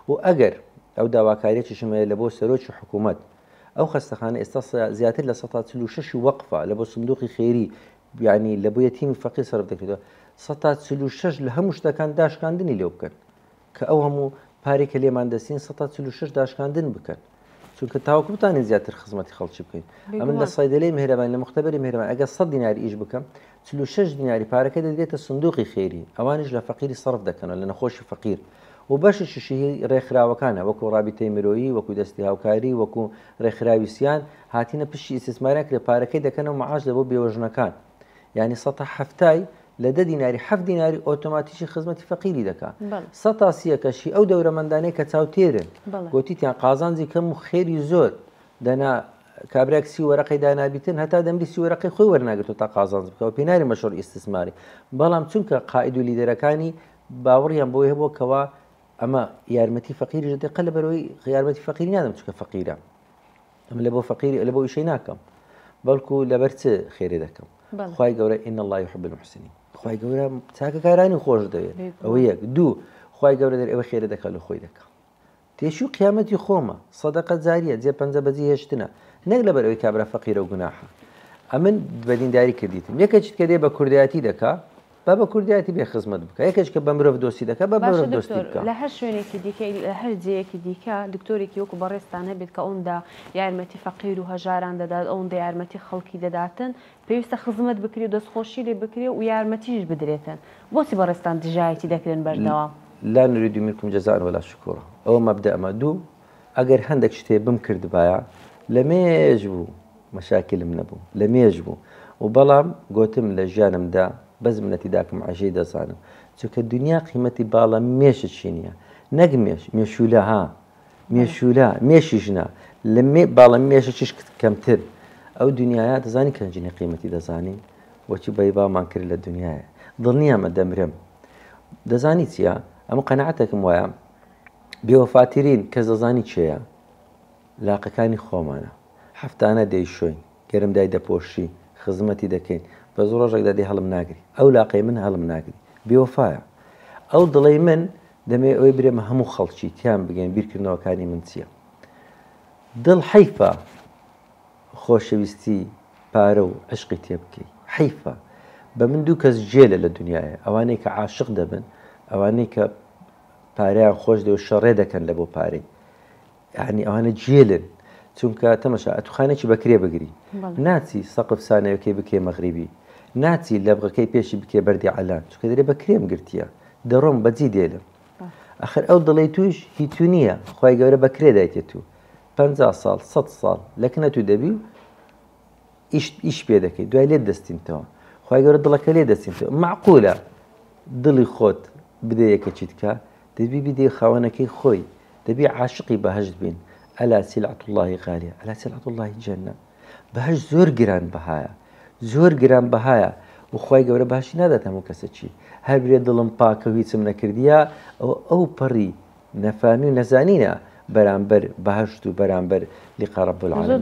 و ئەگەر ئەو داواکاریەکیشمەیە لە بۆ سەرۆکی حکوومەت ئەو خەستەخانە ئێستا زیاتر لە 146 وەقفە لە بۆ سندوقی خێری یعنی لە بۆ یەتیمی فەقیر سەرف دەکرێتەوە 146 لە هەموو شتەکان داشکاندنی لێو بکەن کە ئەو هەموو پارێکە لێمان دەستین 146 داشکاندن بکەن چونکە تاوەکو بتانین زیاتر خزمەتی خەڵکی بکەین ئەمن لە سایدەلەی میهرەبان لە مختبەری میهرەبان ئەگەر 100 دیناری ئیش بکەم 46 دیناری پارەکە دەدرێتە سندوقی خێری ئەوانش لە فەقیری سەرف دەکەنەوە لە نەخۆشی فەقیر و بەشیشی ڕێکخراوەکانە وەکو ڕابطەی مرۆیی وەکو دەستی هاوکاری وەکو ڕێکخراویسیان هاتینە پشتی ئیسtisمارێک لە پارەکەی دەکەنەوە معاش لە بۆ بێوەژنەکان یعنی 170 لە 10 دیناری 7 دیناری ئۆتۆماتیکی خزمەتی فەقیری دەکات 100 کەشی ئەو دەورەمەندانەی کە چاوتێرن گوتیتیان قازانجی کەم و خێری زۆر دەنا کابراک سی وەرەقەی دانابیتن هەتا دەمری سی وەرەقەی خۆی وەرناگرێتەوە تا قازانج بکەوە پێناری مەشهوور ئیسtisماری بەڵام چونکە قائید و لیدەرەکانی باوەڕیان بۆی هەبووە کەوا ئەمە یارمەتی فەقیری دەقە لە بەرەوەی یارمەتی فەقیری نادەم چکە فەقیرە ئەمە لە بۆ فەقیری لە بۆ ئیشەی ناکەم بەڵکو لەبەر چ خێرێ دەکەم خوای گەورە ئین الله يحب المحسنین خوای گەورە چاکەکارانی خۆش دەوێت ئەوە یەک دوو خوای گەورە دەر ئەوە خێرە دەکات لە خۆی دەکات تێشی و قیامەتی خۆمە سەدەقە جاریە جێ پەنجە بەجێ هێشتنە نەک لەبەر ئەوەی کابرا فەقیرە و گوناحە ئەمن بەدینداری کردیتم یەکێکیت کە دێ بە کوردایەتی دەکات بە کوردایەتی بێ خزمەت بکە یەکێک کە بە مرۆڤ دۆستی دەکات بە مرۆڤ دۆستی بکە لە هەر شوێنێکی دیکە لە هەر جەیەکی دیکە دکتۆرێکی وەکو بەڕێستان هەبێت کە ئەوەندا یارمەتی فەقیر و هەژاران دەدات ئەوەندا یارمەتی خەڵکی دەداتن پێویستە خزمەت بکرێ و دەستخۆشی لێ بکرێ و یارمەتیش بدرێتن بۆچی بەڕێستان دژایەتی دەکرێن بەردەوام لا نريد منكم جزاء ولا شكورا ئەوە مەبدە ئەمە دوو ئەگەر هەندێک شتێ بم کردبایە لە مێژ بوو مەشاکلم نەبوو لە مێژ بوو و بەڵام گوتم لە ژیانمدا بەس منەتی داکەم عژەی دەزانم چونکە دنیا قیمەتی باڵە مێشت چی نییە نەک مێشولە ها مێشولە مێشیژنا لە باڵە مێشە چش کەمتر ئەو دنیاە دەزانی کەنجینی قیمەتی دەزانی بۆچی بەی بامان کرد لە دنیاە دڵنیامە دەمرم دەزانی چییە ئەمە قەنەعەتێکم وایە بێوەفاترین کەس دەزانی چێیە لاقەکانی خۆمانە هەفتانە دەیشۆین گەرمدای دەپۆشی خزمەتی دەکەین بە زۆر ڕۆژێکدا دێ هەڵم ناگری ئەو لاقەی من هەڵم ناگری بێوەفایە ئەو دڵی من دەمێ ئەوەی برێمە هەموو خەڵکی تیان بگەین بیرکردنەوەکانی من چییە دڵ حەیفە خۆشەویستی پارە و عشقی تێ بکەی حەیفە بە من دوو کەس جێلە لە دنیاە ئەوانەی کە عاشق دەبن ئەوانەی کە پارەیان خۆش دێ و شەڕێ دەکەن لە بۆ پارەی یعنی ئەوانە جێلن چونکە تەمەشا ئەتوخانێکی بەکرێ بگری ناچی سەقف سانەیەکەی بکێ مەغریبی ناچی لە بغەکەی پێشی بکێ بەردی عەلان چونکە دەرێ بەکرێم گرتیە دەڕۆم بەجی دێلم ئەخر ئەو دڵی توش هیچ نییە خوای گەورە بەکرێ دایتێت تو 50 ساڵ 100 ساڵ لەکنە تو دەبی ئیش پێ دەکەی دوای لێت دەستینتەوە خوای گەورە دڵەکە لێ دەستینتەوە معقولە دڵی خۆت بدە یەکەچی بکە دەبی بدێ خاوەنەکەی خۆی دەبی عاشقی بەهەشت بین ئەلا سیلعەت الله غالیە ئەلا سیلعەت الله جەنە بەهەشت زۆر گران بەهایە زۆر گران بەهایە و خوای گەورە باشی نادات هەموو کەسێکی هەر برێ دڵم پاکە و هیچم نەکردیە ئەو پەڕی نەفامی و نەزانینە بەرامبەر بەهەشت و بەرامبەر لیقا رەب العالەمین